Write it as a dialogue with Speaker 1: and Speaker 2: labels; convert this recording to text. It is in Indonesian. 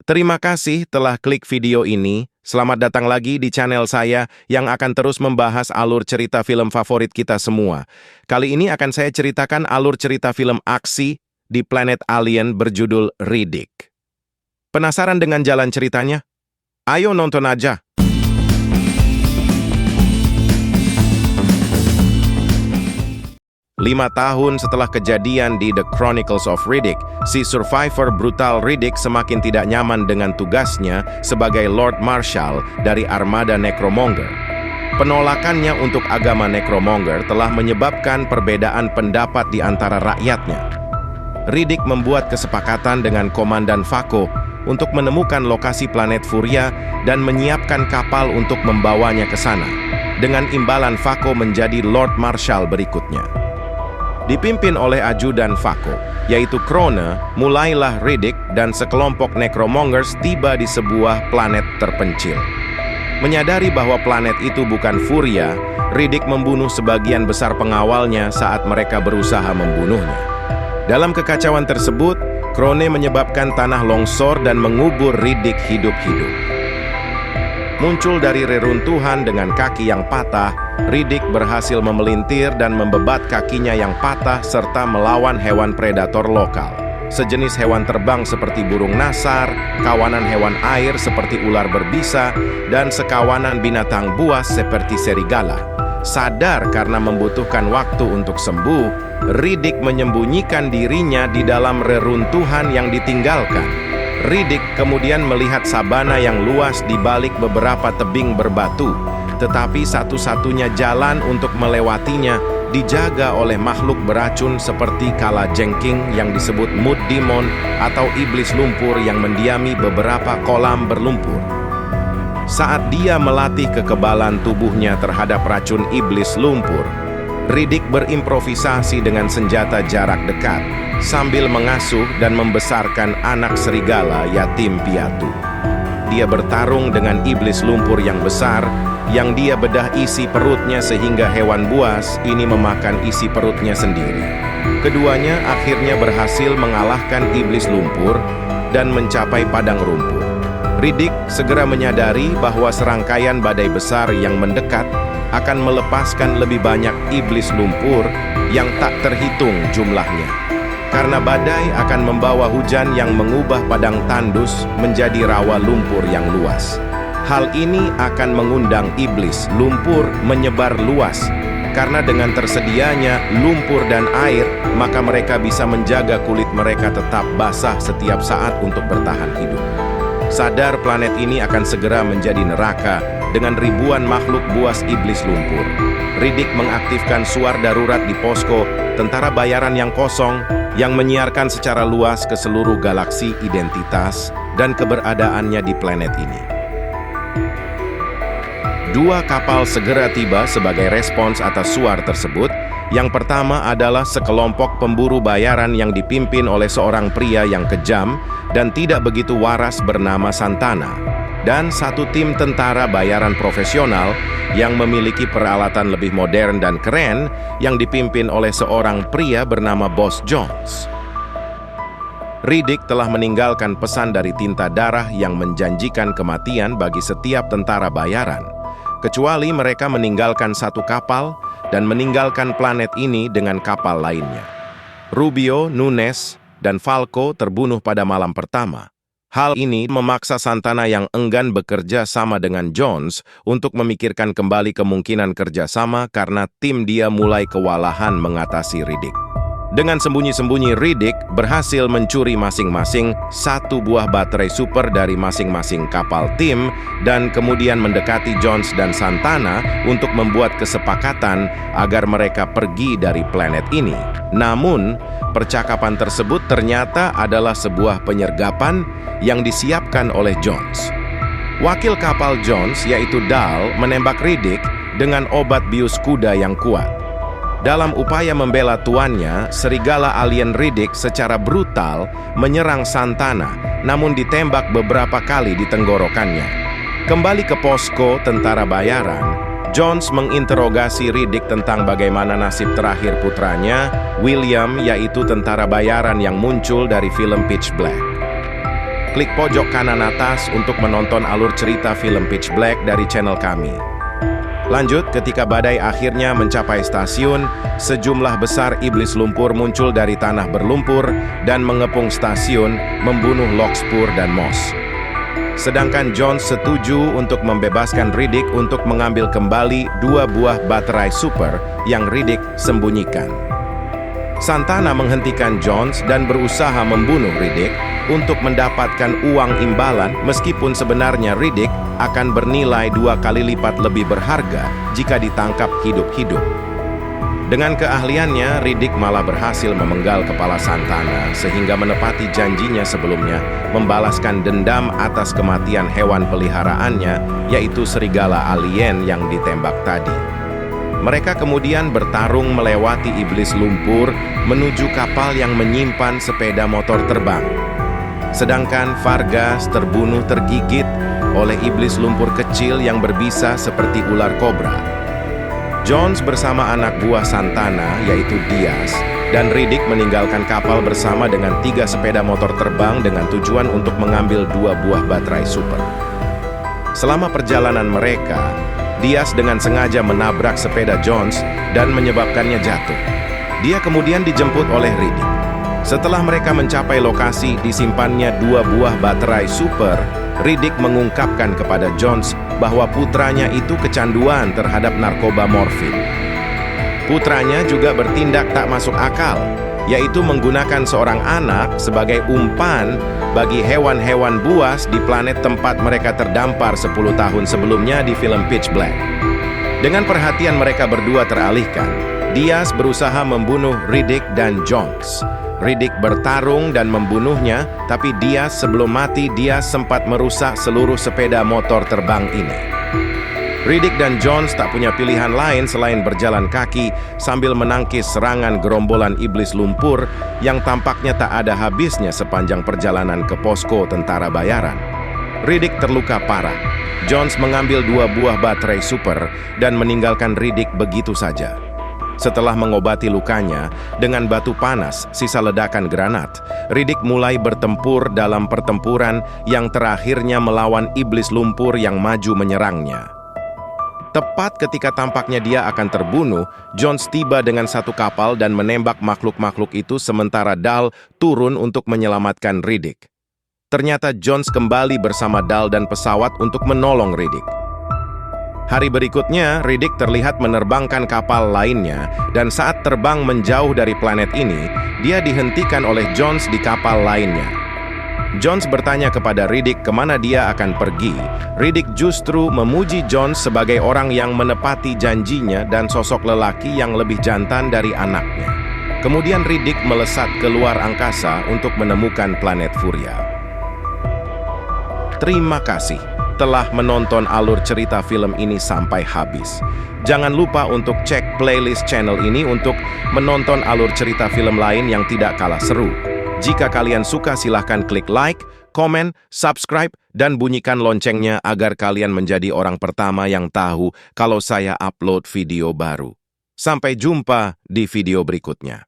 Speaker 1: Terima kasih telah klik video ini. Selamat datang lagi di channel saya yang akan terus membahas alur cerita film favorit kita semua. Kali ini akan saya ceritakan alur cerita film aksi di planet alien berjudul Riddick. Penasaran dengan jalan ceritanya? Ayo nonton aja! 5 tahun setelah kejadian di The Chronicles of Riddick, si survivor brutal Riddick semakin tidak nyaman dengan tugasnya sebagai Lord Marshal dari armada Necromonger. Penolakannya untuk agama Necromonger telah menyebabkan perbedaan pendapat di antara rakyatnya. Riddick membuat kesepakatan dengan Komandan Vako untuk menemukan lokasi planet Furia dan menyiapkan kapal untuk membawanya ke sana. Dengan imbalan Vako menjadi Lord Marshal berikutnya. Dipimpin oleh ajudan Vako, yaitu Krone, mulailah Riddick dan sekelompok Necromongers tiba di sebuah planet terpencil. Menyadari bahwa planet itu bukan Furia, Riddick membunuh sebagian besar pengawalnya saat mereka berusaha membunuhnya. Dalam kekacauan tersebut, Krone menyebabkan tanah longsor dan mengubur Riddick hidup-hidup. Muncul dari reruntuhan dengan kaki yang patah, Riddick berhasil memelintir dan membebat kakinya yang patah serta melawan hewan predator lokal. Sejenis hewan terbang seperti burung nasar, kawanan hewan air seperti ular berbisa, dan sekawanan binatang buas seperti serigala. Sadar karena membutuhkan waktu untuk sembuh, Riddick menyembunyikan dirinya di dalam reruntuhan yang ditinggalkan. Riddick kemudian melihat sabana yang luas di balik beberapa tebing berbatu, tetapi satu-satunya jalan untuk melewatinya dijaga oleh makhluk beracun seperti kalajengking yang disebut Mud Demon atau iblis lumpur yang mendiami beberapa kolam berlumpur. Saat dia melatih kekebalan tubuhnya terhadap racun iblis lumpur, Riddick berimprovisasi dengan senjata jarak dekat sambil mengasuh dan membesarkan anak serigala yatim piatu. Dia bertarung dengan iblis lumpur yang besar yang dia bedah isi perutnya sehingga hewan buas ini memakan isi perutnya sendiri. Keduanya akhirnya berhasil mengalahkan iblis lumpur dan mencapai padang rumput. Riddick segera menyadari bahwa serangkaian badai besar yang mendekat akan melepaskan lebih banyak iblis lumpur yang tak terhitung jumlahnya. Karena badai akan membawa hujan yang mengubah padang tandus menjadi rawa lumpur yang luas. Hal ini akan mengundang iblis lumpur menyebar luas. Karena dengan tersedianya lumpur dan air, maka mereka bisa menjaga kulit mereka tetap basah setiap saat untuk bertahan hidup. Sadar planet ini akan segera menjadi neraka dengan ribuan makhluk buas iblis lumpur. Riddick mengaktifkan suar darurat di posko tentara bayaran yang kosong yang menyiarkan secara luas ke seluruh galaksi identitas dan keberadaannya di planet ini. 2 kapal segera tiba sebagai respons atas suar tersebut. Yang pertama adalah sekelompok pemburu bayaran yang dipimpin oleh seorang pria yang kejam dan tidak begitu waras bernama Santana, dan 1 tim tentara bayaran profesional yang memiliki peralatan lebih modern dan keren yang dipimpin oleh seorang pria bernama Boss Jones. Riddick telah meninggalkan pesan dari tinta darah yang menjanjikan kematian bagi setiap tentara bayaran, kecuali mereka meninggalkan 1 kapal dan meninggalkan planet ini dengan kapal lainnya. Rubio, Nunes, dan Falco terbunuh pada malam pertama. Hal ini memaksa Santana yang enggan bekerja sama dengan Jones untuk memikirkan kembali kemungkinan kerjasama karena tim dia mulai kewalahan mengatasi Riddick. Dengan sembunyi-sembunyi, Riddick berhasil mencuri masing-masing 1 buah baterai super dari masing-masing kapal tim dan kemudian mendekati Jones dan Santana untuk membuat kesepakatan agar mereka pergi dari planet ini. Namun, percakapan tersebut ternyata adalah sebuah penyergapan yang disiapkan oleh Jones. Wakil kapal Jones, yaitu Dahl, menembak Riddick dengan obat bius kuda yang kuat. Dalam upaya membela tuannya, serigala alien Riddick secara brutal menyerang Santana, namun ditembak beberapa kali di tenggorokannya. Kembali ke posko tentara bayaran, Jones menginterogasi Riddick tentang bagaimana nasib terakhir putranya, William, yaitu tentara bayaran yang muncul dari film Pitch Black. klik pojok kanan atas untuk menonton alur cerita film Pitch Black dari channel kami. Lanjut, ketika badai akhirnya mencapai stasiun, sejumlah besar iblis lumpur muncul dari tanah berlumpur dan mengepung stasiun, membunuh Larkspur dan Moss. Sedangkan Jones setuju untuk membebaskan Riddick untuk mengambil kembali 2 buah baterai super yang Riddick sembunyikan. Santana menghentikan Jones dan berusaha membunuh Riddick untuk mendapatkan uang imbalan, meskipun sebenarnya Riddick akan bernilai 2 kali lipat lebih berharga jika ditangkap hidup-hidup. Dengan keahliannya, Riddick malah berhasil memenggal kepala Santana sehingga menepati janjinya sebelumnya membalaskan dendam atas kematian hewan peliharaannya, yaitu serigala alien yang ditembak tadi. Mereka kemudian bertarung melewati iblis lumpur menuju kapal yang menyimpan sepeda motor terbang. Sedangkan Vargas terbunuh tergigit oleh iblis lumpur kecil yang berbisa seperti ular kobra. Jones bersama anak buah Santana, yaitu Diaz, dan Riddick meninggalkan kapal bersama dengan 3 sepeda motor terbang dengan tujuan untuk mengambil 2 buah baterai super. Selama perjalanan mereka, Diaz dengan sengaja menabrak sepeda Jones dan menyebabkannya jatuh. Dia kemudian dijemput oleh Riddick. Setelah mereka mencapai lokasi disimpannya 2 buah baterai super, Riddick mengungkapkan kepada Jones bahwa putranya itu kecanduan terhadap narkoba morfin. Putranya juga bertindak tak masuk akal, yaitu menggunakan seorang anak sebagai umpan bagi hewan-hewan buas di planet tempat mereka terdampar 10 tahun sebelumnya di film Pitch Black. Dengan perhatian mereka berdua teralihkan, Diaz berusaha membunuh Riddick dan Jones. Riddick bertarung dan membunuhnya, tapi Diaz sebelum mati dia sempat merusak seluruh sepeda motor terbang ini. Riddick dan Jones tak punya pilihan lain selain berjalan kaki sambil menangkis serangan gerombolan iblis lumpur yang tampaknya tak ada habisnya sepanjang perjalanan ke posko tentara bayaran. Riddick terluka parah. Jones mengambil 2 buah baterai super dan meninggalkan Riddick begitu saja. Setelah mengobati lukanya dengan batu panas sisa ledakan granat, Riddick mulai bertempur dalam pertempuran yang terakhirnya melawan iblis lumpur yang maju menyerangnya. Tepat ketika tampaknya dia akan terbunuh, Jones tiba dengan 1 kapal dan menembak makhluk-makhluk itu sementara Dahl turun untuk menyelamatkan Riddick. Ternyata Jones kembali bersama Dahl dan pesawat untuk menolong Riddick. Hari berikutnya, Riddick terlihat menerbangkan kapal lainnya, dan saat terbang menjauh dari planet ini, dia dihentikan oleh Jones di kapal lainnya. Jones bertanya kepada Riddick kemana dia akan pergi. Riddick justru memuji Jones sebagai orang yang menepati janjinya dan sosok lelaki yang lebih jantan dari anaknya. Kemudian Riddick melesat keluar angkasa untuk menemukan planet Furia. Terima kasih telah menonton alur cerita film ini sampai habis. Jangan lupa untuk cek playlist channel ini untuk menonton alur cerita film lain yang tidak kalah seru. Jika kalian suka, silahkan klik like, komen, subscribe, dan bunyikan loncengnya agar kalian menjadi orang pertama yang tahu kalau saya upload video baru. Sampai jumpa di video berikutnya.